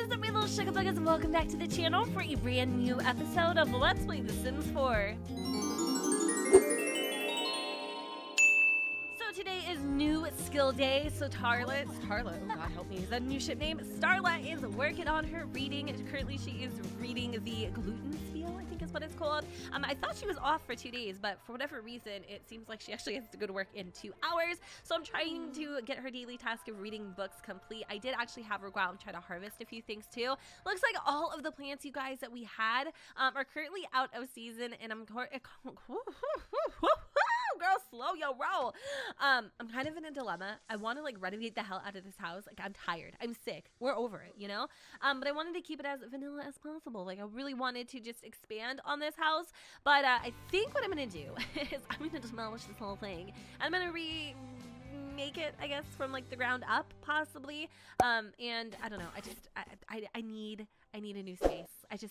What is up, my little sugar buggers, and welcome back to the channel for a brand new episode of Let's Play The Sims 4. So today is new skill day, so Tarla, oh god help me, is that a new ship name? Starla is working on her reading. Currently she is reading the gluten spiel, I think is what it's called. I thought she was off for 2 days, but for whatever reason, it seems like she actually has to go to work in 2 hours. So I'm trying to get her daily task of reading books complete. I did actually have her go out and try to harvest a few things too. Looks like all of the plants, you guys, that we had are currently out of season, and I'm girl, slow your roll. I'm kind of in a dilemma. I want to like renovate the hell out of this house. Like, I'm tired. I'm sick. We're over it, you know? But I wanted to keep it as vanilla as possible. Like, I really wanted to just expand on this house. But I think what I'm going to do is I'm going to demolish this whole thing. I'm going to remake it, I guess, from like the ground up, possibly. And I don't know. I need a new space.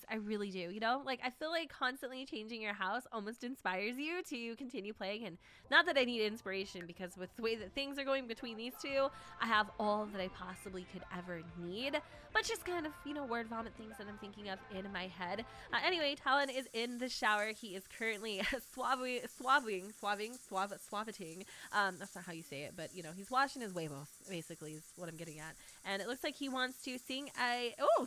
I really do, you know? Like, I feel like constantly changing your house almost inspires you to continue playing. And not that I need inspiration, because with the way that things are going between these two, I have all that I possibly could ever need. But just kind of, you know, word vomit things that I'm thinking of in my head. Anyway, Talon is in the shower. He is currently swabbing. That's not how you say it, but, you know, he's washing his huevos, basically, is what I'm getting at. And it looks like he wants to sing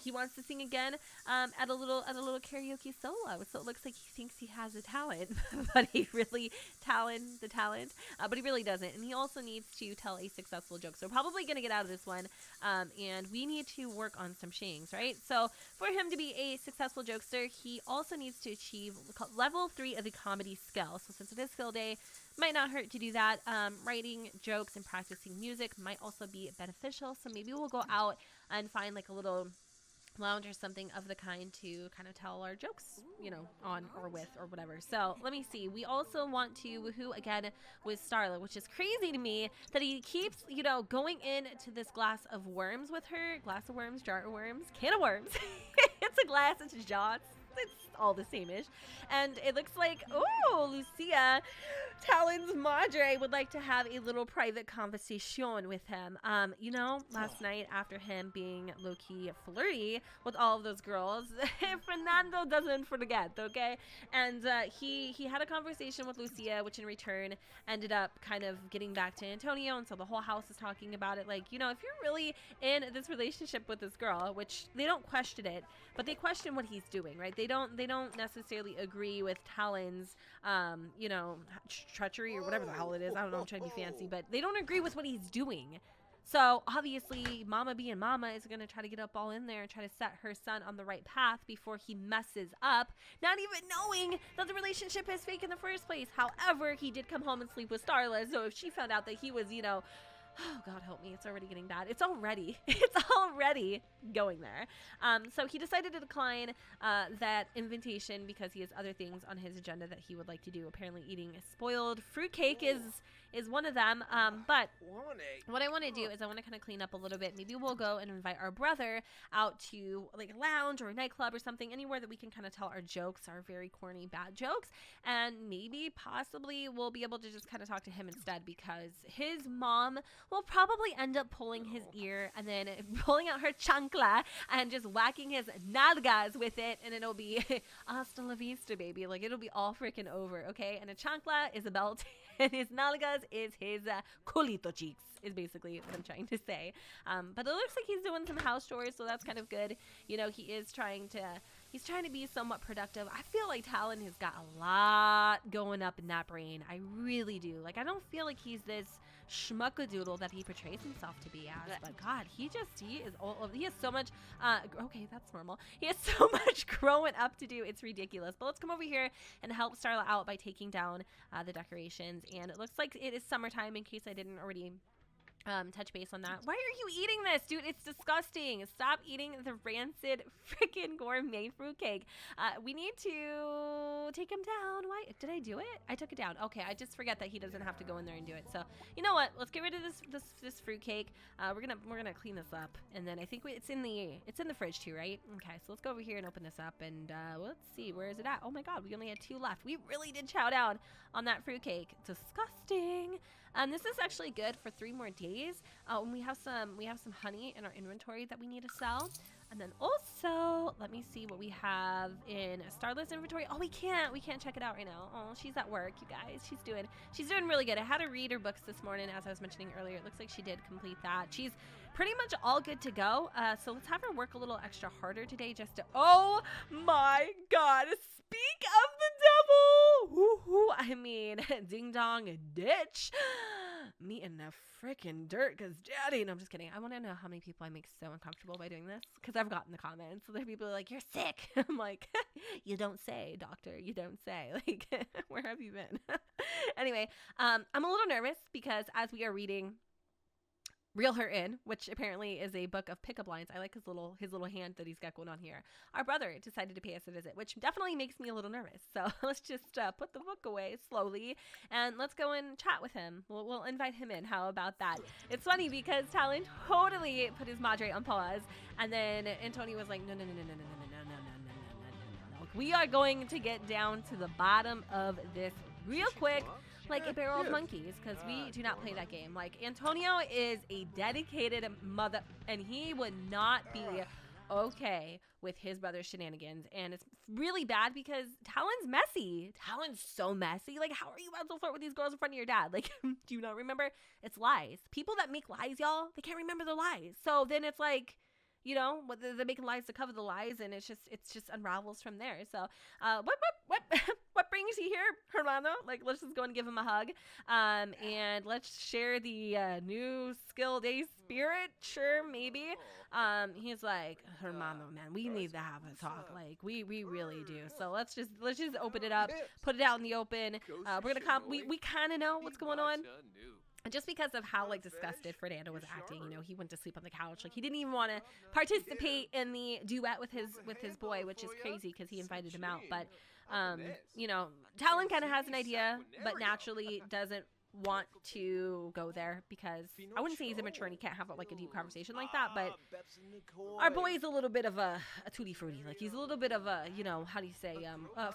he wants to sing again at a little karaoke solo. So it looks like he thinks he has a talent, but he really but he really doesn't. And he also needs to tell a successful joke. So we're probably gonna get out of this one, and we need to work on some shings, right? So for him to be a successful jokester, he also needs to achieve level 3 of the comedy skill. So since it is skill day, might not hurt to do that. Writing jokes and practicing music might also be beneficial. So maybe we'll go out and find like a little lounge or something of the kind to kind of tell our jokes, you know, on or with or whatever. So let me see. We also want to woohoo again with Starla, which is crazy to me that he keeps, you know, going into this glass of worms with her. Glass of worms, jar of worms, can of worms. It's a glass, it's a jar. It's all the same-ish. And it looks like, oh, Lucia, Talon's madre, would like to have a little private conversation with him. You know, last night after him being low-key flirty with all of those girls, Fernando doesn't forget, okay? And he had a conversation with Lucia, which in return ended up kind of getting back to Antonio, and so the whole house is talking about it. Like, you know, if you're really in this relationship with this girl, which they don't question it, but they question what he's doing, right? They don't necessarily agree with Talon's, you know, treachery or whatever the hell it is. I don't know, I'm trying to be fancy, but they don't agree with what he's doing. So obviously, Mama being Mama is going to try to get up all in there and try to set her son on the right path before he messes up, not even knowing that the relationship is fake in the first place. However, he did come home and sleep with Starla, so if she found out that he was, you know, oh, God help me, it's already getting bad. It's already going there. So he decided to decline that invitation because he has other things on his agenda that he would like to do. Apparently eating a spoiled fruitcake is one of them. But what I want to do is I want to kind of clean up a little bit. Maybe we'll go and invite our brother out to like a lounge or a nightclub or something, anywhere that we can kind of tell our jokes, our very corny bad jokes. And maybe possibly we'll be able to just kind of talk to him instead, because his mom will probably end up pulling his ear and then pulling out her chancla and just whacking his nalgas with it, and it'll be hasta la vista, baby. Like, it'll be all freaking over, okay? And a chancla is a belt, and his nalgas is his culito cheeks, is basically what I'm trying to say. But it looks like he's doing some house chores, so that's kind of good. You know, he's trying to be somewhat productive. I feel like Talon has got a lot going up in that brain. I really do. Like, I don't feel like he's this schmuckadoodle that he portrays himself to be as, but God, he has so much, okay, that's normal. He has so much growing up to do. It's ridiculous. But let's come over here and help Starla out by taking down the decorations. And it looks like it is summertime, in case I didn't already touch base on that. Why are you eating this, dude? It's disgusting. Stop eating the rancid freaking gourmet fruitcake. We need to take him down. Why did I do it? I took it down. Okay, I just forget that he doesn't have to go in there and do it. So you know what? Let's get rid of this fruitcake. We're gonna clean this up, and then I think it's in the fridge too, right? Okay, so let's go over here and open this up, and let's see, where is it at? Oh my God, we only had 2 left. We really did chow down on that fruitcake. Disgusting. This is actually good for 3 more days. We have some honey in our inventory that we need to sell. And then also, let me see what we have in Starla's inventory. Oh, we can't check it out right now. Oh, she's at work, you guys. She's doing really good. I had her read her books this morning, as I was mentioning earlier. It looks like she did complete that. She's pretty much all good to go. So let's have her work a little extra harder today just to, oh my God, speak of the devil. Woo-hoo. I mean, ding dong ditch. Me in the freaking dirt because daddy. No, I'm just kidding. I want to know how many people I make so uncomfortable by doing this because I've gotten the comments. So there are people like, you're sick. I'm like, you don't say, doctor. You don't say. Like, where have you been? Anyway, I'm a little nervous because as we are reading Reel Her In, which apparently is a book of pickup lines. I like his little hand that he's got going on here. Our brother decided to pay us a visit, which definitely makes me a little nervous. So let's just put the book away slowly and let's go and chat with him. We'll invite him in. How about that? It's funny because Talon totally put his madre on pause, and then Antonio was like, no. We are going to get down to the bottom of this real quick. Like a barrel of monkeys, because we do not play that game. Like, Antonio is a dedicated mother, and he would not be okay with his brother's shenanigans. And it's really bad because Talon's messy. Talon's so messy. Like, how are you about to flirt with these girls in front of your dad? Like, do you not remember? It's lies. People that make lies, y'all, they can't remember their lies. So then it's like, you know, they're making lies to cover the lies, and it's just unravels from there. So, what brings you here, Fernando? Like, let's just go and give him a hug, and let's share the new skill day spirit. Sure, maybe. He's like, Fernando, man, we need to have a talk. Like, we really do. So let's just open it up, put it out in the open. We're gonna we kind of know what's going on. And just because of how, like, disgusted Fernando was acting, you know, he went to sleep on the couch. Like, he didn't even want to participate in the duet with his boy, which is crazy because he invited him out. But, you know, Talon kind of has an idea, but naturally doesn't want to go there because I wouldn't say he's immature and he can't have like a deep conversation like that, but our boy is a little bit of a tutti frutti. Like, he's a little bit of a, you know, how do you say,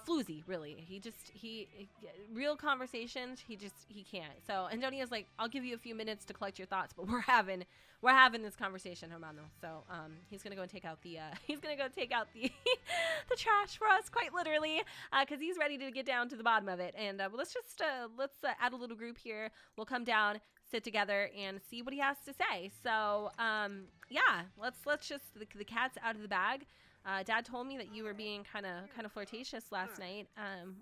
floozy, really. He real conversations, he can't. So Antonio's like, I'll give you a few minutes to collect your thoughts, but we're having this conversation, Hermano. So he's gonna go and take out the the trash for us, quite literally, because he's ready to get down to the bottom of it. And let's add a little group here. We'll come down, sit together, and see what he has to say. So yeah, let's just the cat's out of the bag. Dad told me that you were being kind of flirtatious last night.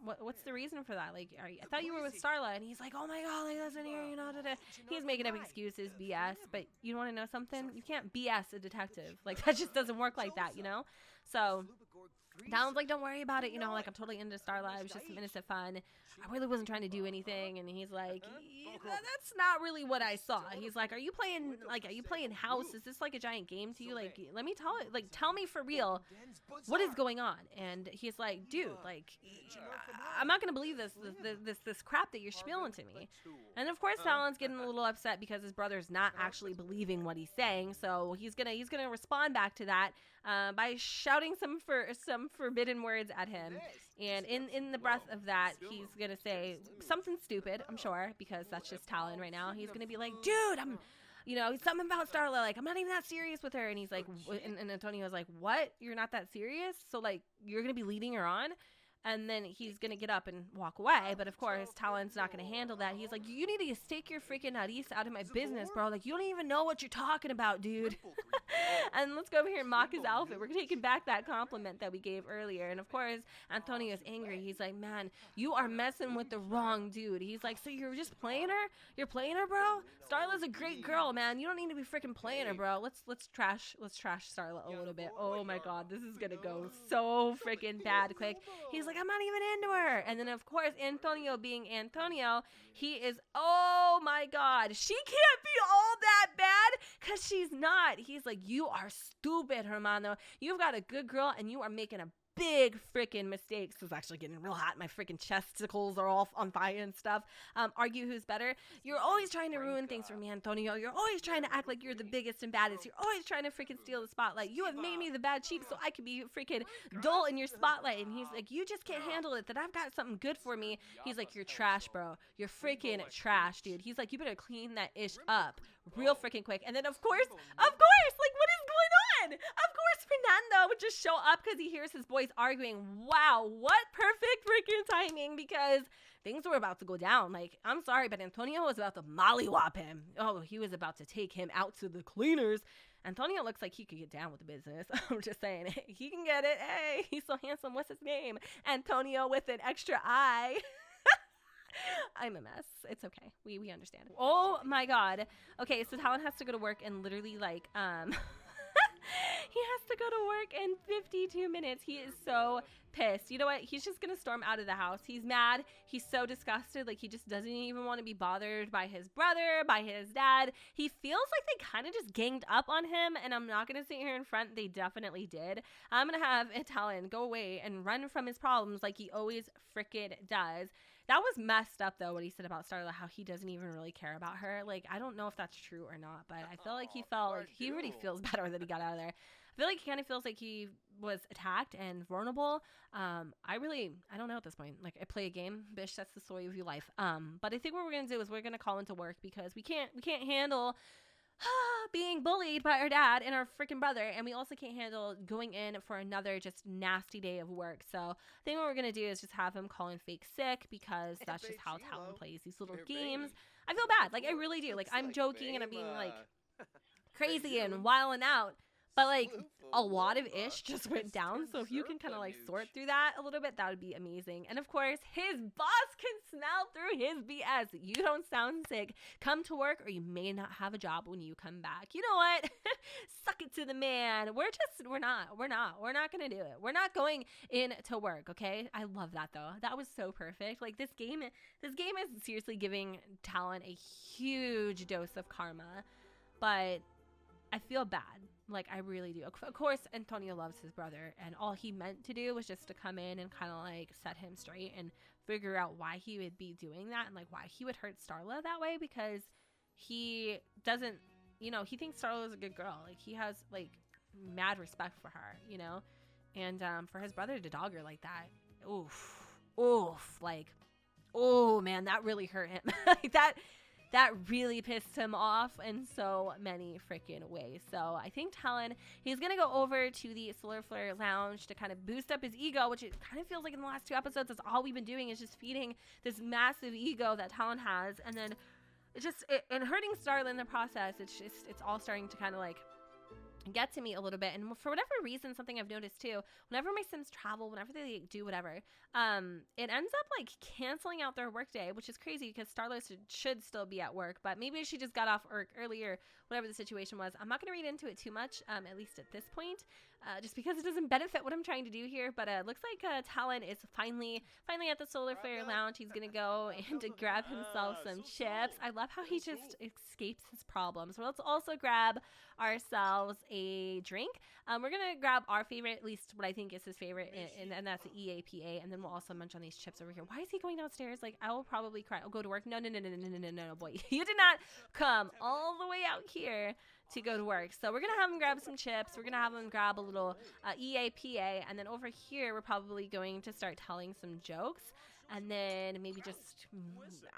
What's the reason for that? Like, I thought you were with Starla, and he's like, oh my God, like, listen here, you know, he's making up excuses, BS. But you want to know something? You can't BS a detective. Like, that just doesn't work like that, you know. So Talon's like, don't worry about it, you know, like, I'm totally into Starla. It was just some innocent fun. I really wasn't trying to do anything. And he's like, that's not really what I saw. He's like, are you playing house? Is this like a giant game to you? Like, let me tell me for real, what is going on? And he's like, dude, like, I'm not gonna believe this crap that you're spilling to me. And of course, Talon's getting a little upset because his brother's not actually believing what he's saying. So he's gonna respond back to that by shouting some forbidden words at him. And in the breath of that, he's gonna say something stupid, I'm sure, because that's just Talon right now. He's gonna be like, dude, you know, something about Starla, like, I'm not even that serious with her. And he's like, and Antonio's like, what? You're not that serious? So, like, you're gonna be leading her on? And then he's going to get up and walk away. But, of course, Talon's not going to handle that. He's like, you need to stake your freaking nariz out of my business, bro. Like, you don't even know what you're talking about, dude. And let's go over here and mock his outfit. We're taking back that compliment that we gave earlier. And, of course, Antonio's angry. He's like, man, you are messing with the wrong dude. He's like, so you're just playing her? You're playing her, bro? Starla's a great girl, man. You don't need to be freaking playing her, bro. Let's trash Starla a little bit. Oh, my God. This is going to go so freaking bad quick. He's like, I'm not even into her. And then, of course, Antonio being Antonio, he is, oh my God, she can't be all that bad because she's not. He's like, you are stupid, Hermano. You've got a good girl and you are making a big freaking mistakes. This is actually getting real hot. My freaking chesticles are all on fire and stuff. Argue who's better. You're always trying to ruin things for me, Antonio. You're always trying to act like you're the biggest and baddest. You're always trying to freaking steal the spotlight. You have made me the bad sheep so I could be freaking dull in your spotlight. And he's like, you just can't handle it, that I've got something good for me. He's like, you're trash, bro. You're freaking trash, dude. He's like, you better clean that ish up real freaking quick. And then, of course, like, what is going on? Of course, course, Fernando would just show up because he hears his boys arguing. Wow, what perfect freaking timing, because things were about to go down. Like, I'm sorry, but Antonio was about to mollywop him. Oh, he was about to take him out to the cleaners. Antonio looks like he could get down with the business. I'm just saying, he can get it. Hey, he's so handsome. What's his name? Antonio with an extra eye. I'm a mess. It's okay. We understand. Oh my God. Okay, so Talon has to go to work and literally like he has to go to work in 52 minutes. He is so pissed. You know what? He's just gonna storm out of the house. He's mad. He's so disgusted. Like, he just doesn't even want to be bothered by his brother, by his dad. He feels like they kind of just ganged up on him, and I'm not gonna sit here in front. They definitely did. I'm gonna have Talon go away and run from his problems like he always frickin' does. That was messed up, though, what he said about Starla, how he doesn't even really care about her. Like, I don't know if that's true or not, but I feel like he felt like he already feels better that he got out of there. I feel like he kind of feels like he was attacked and vulnerable. I don't know at this point. Like, I play a game, bitch, that's the story of your life. But I think what we're going to do is we're going to call into work because we can't handle being bullied by our dad and our freaking brother, and we also can't handle going in for another just nasty day of work. So I think what we're gonna do is just have him call in fake sick, because that's just how Talon plays these little games. I feel bad, like I really do. Like, I'm joking and I'm being like crazy and wilding out, but like a lot of ish just went down. So if you can kind of like sort through that a little bit, that would be amazing. And of course, his boss can smell through his BS. You don't sound sick. Come to work or you may not have a job when you come back. You know what? Suck it to the man. We're not going to do it. We're not going in to work. Okay. I love that though. That was so perfect. Like, this game is seriously giving Talon a huge dose of karma, but I feel bad. Like, I really do. Of course, Antonio loves his brother, and all he meant to do was just to come in and kind of like set him straight and figure out why he would be doing that and like why he would hurt Starla that way, because he doesn't, he thinks Starla is a good girl. Like, he has like mad respect for her, and for his brother to dog her like that, oof, like, oh man, that really hurt him. Like, that really pissed him off in so many freaking ways. So I think Talon, he's going to go over to the Solar Flare Lounge to kind of boost up his ego, which it kind of feels like in the last 2 episodes, that's all we've been doing is just feeding this massive ego that Talon has. And then it's just, and hurting Starla in the process, it's all starting to kind of like get to me a little bit. And for whatever reason, something I've noticed too, whenever my Sims travel, whenever they do whatever, it ends up like canceling out their work day, which is crazy because Starla should still be at work, but maybe she just got off work earlier, whatever the situation was. I'm not going to read into it too much, at least at this point, just because it doesn't benefit what I'm trying to do here. But it looks like Talon is finally at the Solar Flare Lounge. He's going to go and to grab himself some chips. I love how he just escapes his problems. So let's also grab ourselves a drink. We're going to grab our favorite, at least what I think is his favorite, and that's the EAPA. And then we'll also munch on these chips over here. Why is he going downstairs? Like, I will probably cry. I'll go to work. No, boy. You did not come all the way out here to go to work. So we're going to have him grab some chips. We're going to have him grab a little EAPA. And then over here, we're probably going to start telling some jokes. And then maybe just,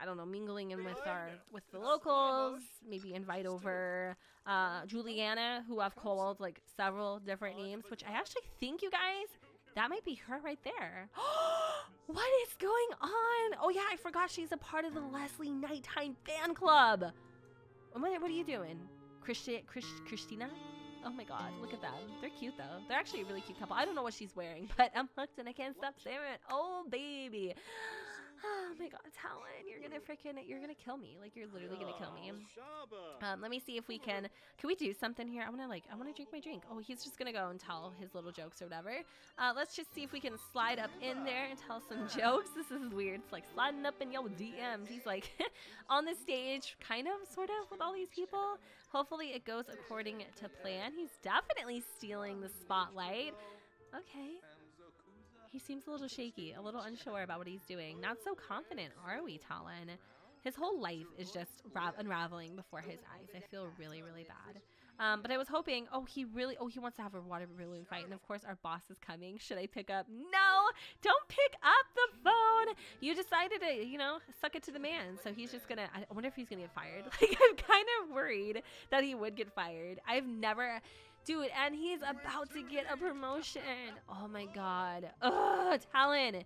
I don't know, mingling in with the locals. Maybe invite over Juliana, who I've called like several different names, which I actually think, you guys, that might be her right there. What is going on? Oh yeah, I forgot she's a part of the Leslie Nighttime fan club. What are you doing? Christina? Oh my god, look at them. They're cute though. They're actually a really cute couple. I don't know what she's wearing, but I'm hooked and I can't stop staring. Oh baby. Oh my god, Talon, you're gonna kill me. Like, you're literally gonna kill me. Let me see if we can we do something here? I wanna drink my drink. Oh, he's just gonna go and tell his little jokes or whatever. Let's just see if we can slide up in there and tell some jokes. This is weird. It's like sliding up in your DMs. He's like on the stage, kind of, sort of, with all these people. Hopefully it goes according to plan. He's definitely stealing the spotlight. Okay. He seems a little shaky, a little unsure about what he's doing. Not so confident, are we, Talon? His whole life is just unraveling before his eyes. I feel really, really bad. But I was hoping, he wants to have a water balloon fight. And of course, our boss is coming. Should I pick up? No, don't pick up the phone. You decided to, suck it to the man. So he's just gonna, I wonder if he's gonna get fired. Like, I'm kind of worried that he would get fired. I've never, Dude, and he's about to get a promotion. Oh my god. Ugh, Talon.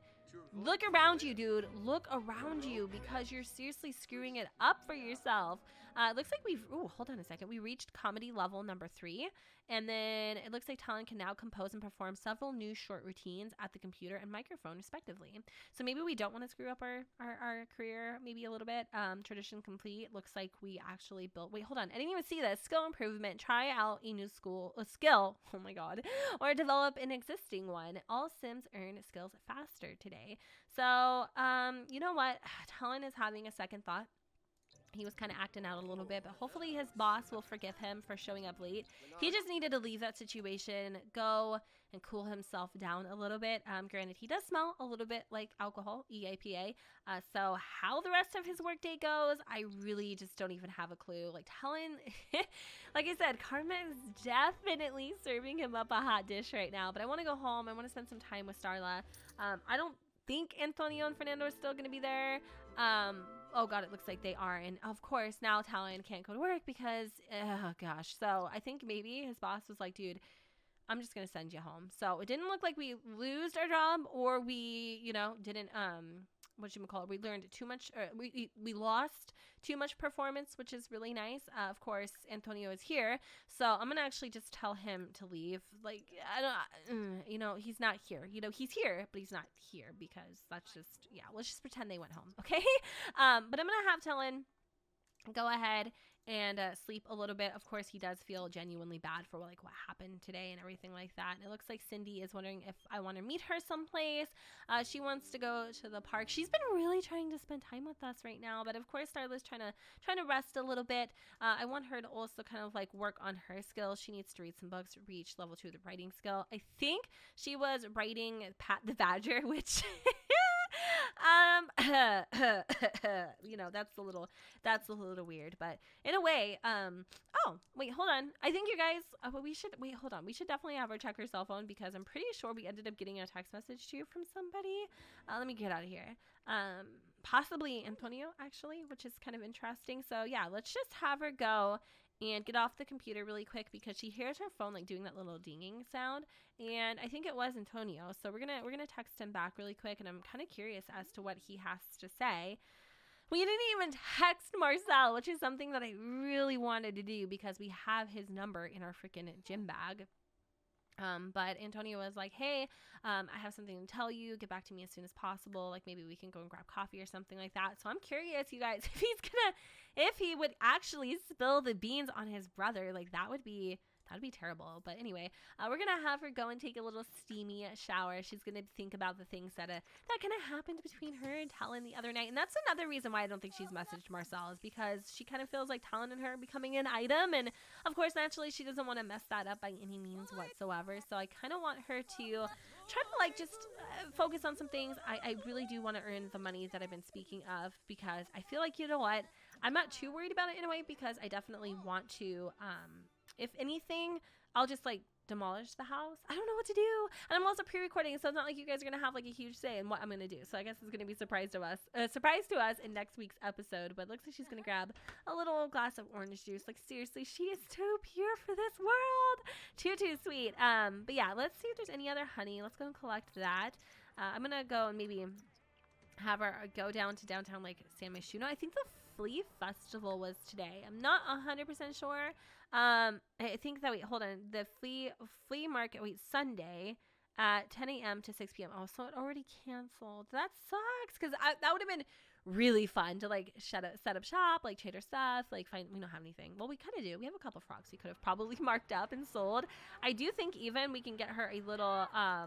Look around you, dude. Look around you because you're seriously screwing it up for yourself. It looks like we've... Ooh, hold on a second. We reached comedy level number 3. And then it looks like Talon can now compose and perform several new short routines at the computer and microphone, respectively. So maybe we don't want to screw up our career maybe a little bit. Tradition complete. Looks like we actually built... Wait, hold on. I didn't even see this. Skill improvement. Try out a new skill. Oh my god. Or develop an existing one. All Sims earn skills faster today. So, you know what? Talon is having a second thought. He was kind of acting out a little bit, but hopefully his boss will forgive him for showing up late. He just needed to leave that situation, go and cool himself down a little bit. Granted, he does smell a little bit like alcohol, EAPA. So how the rest of his workday goes, I really just don't even have a clue. Like Talon, like I said, Karma is definitely serving him up a hot dish right now. But I want to go home. I want to spend some time with Starla. I don't think Antonio and Fernando are still going to be there. Oh god, it looks like they are. And of course, now Talon can't go to work because, oh gosh. So I think maybe his boss was like, dude, I'm just going to send you home. So it didn't look like we lose our job or we, you know, didn't, we learned too much, or we lost too much performance, which is really nice. Of course, Antonio is here. So I'm going to actually just tell him to leave. Like, I don't, you know, he's not here. You know, he's here, but he's not here because that's just, yeah, let's just pretend they went home. Okay. But I'm going to have Talon go ahead and sleep a little bit. Of course, he does feel genuinely bad for like what happened today and everything like that. And it looks like Cindy is wondering if I want to meet her someplace. She wants to go to the park. She's been really trying to spend time with us right now, but of course, Starla's trying to rest a little bit. I want her to also kind of like work on her skills. She needs to read some books, reach level 2 of the writing skill. I think she was writing Pat the Badger, which you know, that's a little weird, but in a way, oh wait, hold on, I think you guys, we should definitely have her check her cell phone because I'm pretty sure we ended up getting a text message too from somebody. Let me get out of here. Possibly Antonio actually, which is kind of interesting. So yeah, let's just have her go and get off the computer really quick because she hears her phone like doing that little dinging sound, and I think it was Antonio. So we're gonna text him back really quick, and I'm kind of curious as to what he has to say. We didn't even text Marcel, which is something that I really wanted to do because we have his number in our freaking gym bag. But Antonio was like, hey, I have something to tell you. Get back to me as soon as possible. Like maybe we can go and grab coffee or something like that. So I'm curious, you guys, if he would actually spill the beans on his brother. Like that would be terrible. But anyway, we're going to have her go and take a little steamy shower. She's going to think about the things that kind of happened between her and Talon the other night. And that's another reason why I don't think she's messaged Marcel, is because she kind of feels like Talon and her are becoming an item. And of course, naturally, she doesn't want to mess that up by any means whatsoever. So I kind of want her to try to like just focus on some things. I really do want to earn the money that I've been speaking of because I feel like, you know what, I'm not too worried about it in a way because I definitely want to, if anything, I'll just like demolish the house. I don't know what to do. And I'm also pre-recording, so it's not like you guys are going to have like a huge say in what I'm going to do. So I guess it's going to be a surprise to us in next week's episode. But it looks like she's going to grab a little glass of orange juice. Like seriously, she is too pure for this world. Too sweet. But yeah, let's see if there's any other honey. Let's go and collect that. I'm going to go and maybe have her go down to downtown like San Myshuno. I think the Flea Festival was today. I'm not 100% sure. I think that, wait, hold on. The flea market, Sunday at 10 a.m. to 6 p.m. Oh, so it already canceled. That sucks because that would have been really fun to like set up shop, like trade our stuff, like we don't have anything. Well, we kind of do. We have a couple frogs we could have probably marked up and sold. I do think even we can get her a little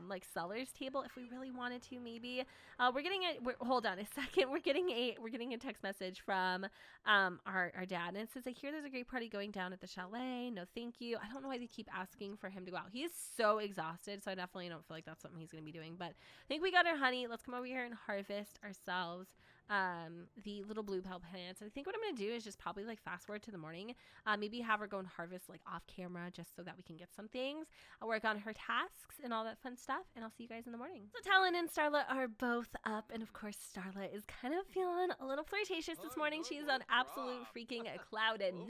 like seller's table if we really wanted to. Maybe hold on a second. We're getting a text message from our dad, and it says, I hear there's a great party going down at the chalet. No thank you. I don't know why they keep asking for him to go out. He is so exhausted, so I definitely don't feel like that's something he's gonna be doing. But I think we got our honey. Let's come over here and harvest ourselves the little blue pale plants. And I think what I'm going to do is just probably like fast forward to the morning, maybe have her go and harvest like off camera just so that we can get some things. I'll work on her tasks and all that fun stuff, and I'll see you guys in the morning. So Talon and Starla are both up, and of course Starla is kind of feeling a little flirtatious this morning. She's on absolute freaking cloud at 9,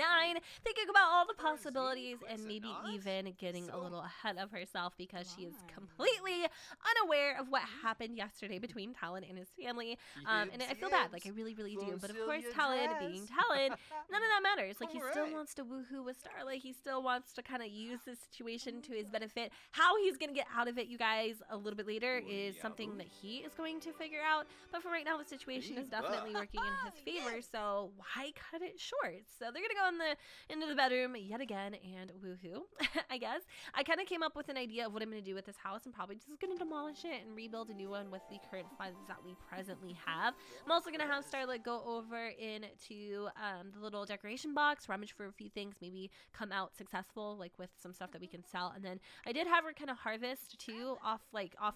thinking about all the possibilities and maybe even getting a little ahead of herself because she is completely unaware of what happened yesterday between Talon and his family. And I feel bad, like I really do, but of course Talon being Talon, none of that matters. Like, he still wants to woohoo with Starla. He still wants to kind of use this situation to his benefit. How he's gonna get out of it, you guys, a little bit later is something that he is going to figure out, but for right now the situation is definitely working in his favor, so why cut it short? So they're gonna go into the bedroom yet again and woohoo. I guess I kind of came up with an idea of what I'm gonna do with this house. I'm probably just gonna demolish it and rebuild a new one with the current funds that we presently have. I'm also gonna have Starla go over into the little decoration box, rummage for a few things, maybe come out successful like with some stuff that we can sell. And then I did have her kind of harvest too off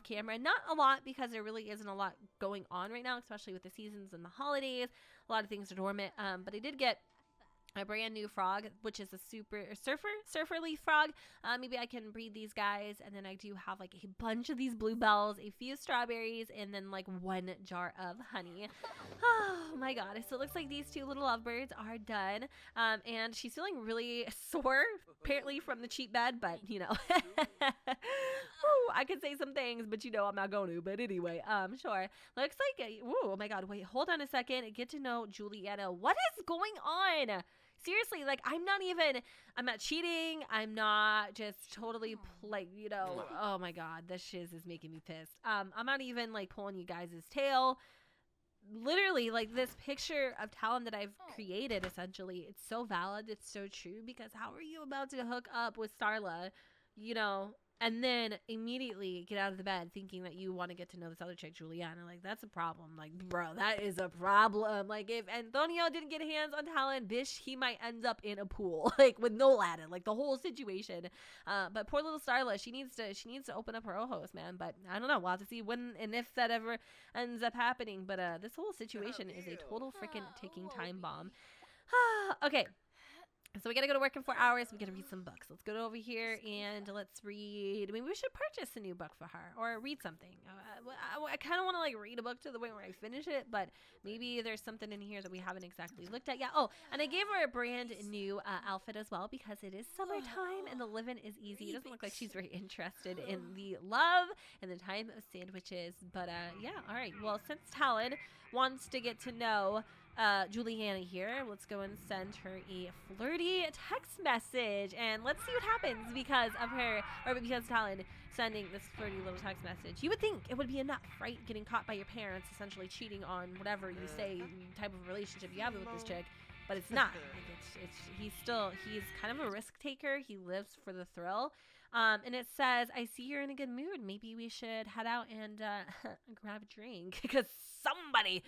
camera, not a lot because there really isn't a lot going on right now, especially with the seasons and the holidays. A lot of things are dormant, but I did get a brand new frog, which is a surfer leaf frog. Maybe I can breed these guys, and then I do have like a bunch of these bluebells, a few strawberries, and then like 1 jar of honey. Oh my god. So it looks like these 2 little lovebirds are done, and she's feeling really sore apparently from the cheap bed, but you know. Ooh, I could say some things, but you know I'm not going to. But anyway, sure. Looks like oh my god, wait, hold on a second. Get to know Juliana. What is going on? Seriously, like, I'm not cheating. I'm not just totally, like, you know, oh my god, this shiz is making me pissed. I'm not even, like, pulling you guys' tail. Literally, like, this picture of Talon that I've created, essentially, it's so valid, it's so true, because how are you about to hook up with Starla, you know, and then immediately get out of the bed thinking that you want to get to know this other chick, Juliana? Like, that's a problem. Like, bro, that is a problem. Like, if Antonio didn't get hands on Talon, bish, he might end up in a pool, like, with no ladder, like, the whole situation. But poor little Starla, she needs to open up her ojos, man. But I don't know. We'll have to see when and if that ever ends up happening. But this whole situation is a total freaking ticking time bomb. Okay. So we gotta go to work in 4 hours. We gotta read some books. Let's go over here and let's read. Maybe we should purchase a new book for her or read something. I kind of want to like read a book to the point where I finish it, but maybe there's something in here that we haven't exactly looked at yet. Oh, and I gave her a brand new outfit as well because it is summertime and the living is easy. It doesn't look like she's very interested in the love and the time of sandwiches, but yeah. All right. Well, since Talon wants to get to know Juliana here, let's go and send her a flirty text message and let's see what happens because of her, or because Talon sending this flirty little text message. You would think it would be enough, right? Getting caught by your parents, essentially cheating on whatever you say type of relationship you have with this chick, but it's not. Like, he's kind of a risk taker. He lives for the thrill. And it says, I see you're in a good mood. Maybe we should head out and grab a drink because somebody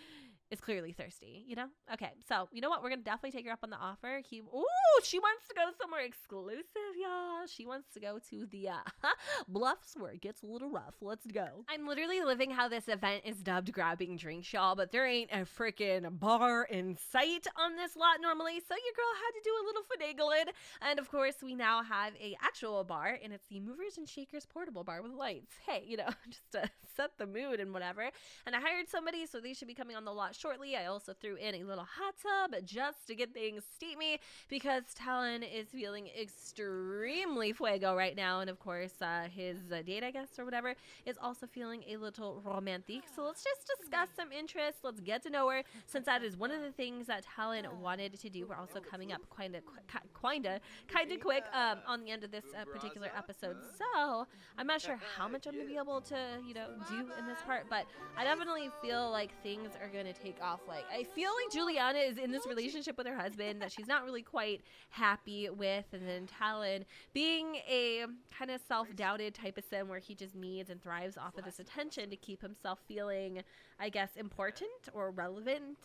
is clearly thirsty, you know? Okay, so you know what? We're gonna definitely take her up on the offer. Ooh, she wants to go somewhere exclusive, y'all. She wants to go to the Bluffs where it gets a little rough. Let's go. I'm literally living how this event is dubbed grabbing drinks, y'all, but there ain't a freaking bar in sight on this lot normally, so your girl had to do a little finagling. And of course, we now have a actual bar, and it's the Movers and Shakers portable bar with lights. Hey, you know, just to set the mood and whatever. And I hired somebody, so they should be coming on the lot shortly. I also threw in a little hot tub just to get things steamy because Talon is feeling extremely fuego right now, and of course his date, I guess, or whatever, is also feeling a little romantic. So let's just discuss some interests. Let's get to know her, since that is one of the things that Talon wanted to do. We're also coming up kind of quick on the end of this particular episode, so I'm not sure how much I'm gonna be able to, you know, do in this part, but I definitely feel like things are gonna take off. Like, I feel like Juliana is in this relationship with her husband that she's not really quite happy with, and then Talon being a kind of self-doubted type of sim where he just needs and thrives off of this attention to keep himself feeling, I guess, important or relevant.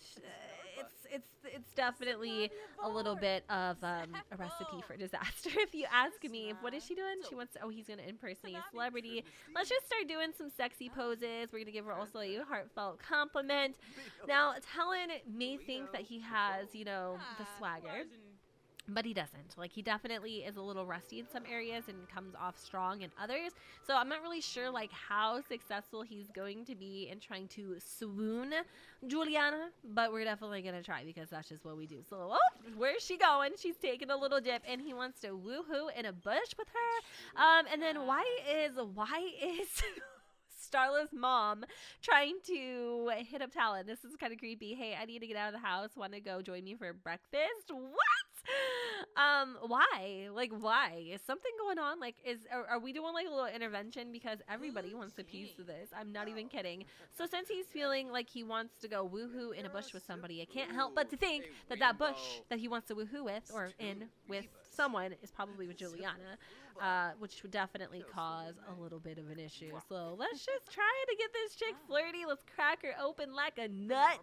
it's definitely a little bit of a recipe for disaster, if you ask me. What is she doing? She wants to, oh, he's gonna impersonate a celebrity. Let's just start doing some sexy poses. We're gonna give her also a heartfelt compliment. Now, Talon may think that he has, you know, the swagger, but he doesn't. Like, he definitely is a little rusty in some areas and comes off strong in others. So I'm not really sure, like, how successful he's going to be in trying to swoon Juliana, but we're definitely going to try, because that's just what we do. So, oh, where's she going? She's taking a little dip, and he wants to woohoo in a bush with her. And then why is Starla's mom trying to hit up Talon? This is kind of creepy. Hey, I need to get out of the house. Want to go join me for breakfast? What? Why? Like, why? Is something going on? Like, are we doing like a little intervention? Because everybody wants a piece of this. I'm not even kidding. So since he's feeling like he wants to go woohoo in a bush with somebody, I can't help but to think that that bush that he wants to woohoo with, or in with someone, is probably with Juliana, which would definitely cause a little bit of an issue. So let's just try to get this chick flirty. Let's crack her open like a nut.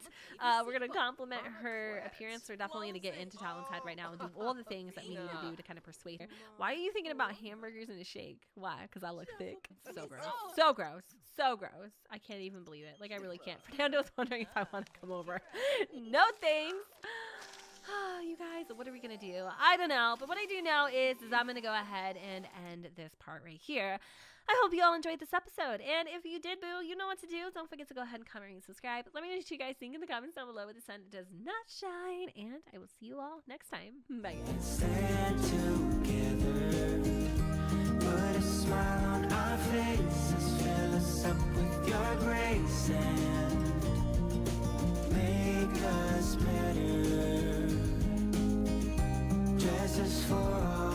We're gonna compliment her appearance. We're definitely gonna get into Talon's head right now and do all the things that we need to do to kind of persuade her. Why are you thinking about hamburgers and a shake? Why? Because I look thick. So gross. So gross. So gross. I can't even believe it. Like, I really can't. Fernando's wondering if I want to come over. No thanks. You guys, what are we gonna do? I don't know, but what I do know is I'm gonna go ahead and end this part right here. I hope you all enjoyed this episode, and if you did, boo, you know what to do. Don't forget to go ahead and comment and subscribe. Let me know what you guys think in the comments down below. The sun does not shine, and I will see you all next time. Bye, guys. Stand together, put a smile on our faces, fill us up with your grace and make us better. Dress us for all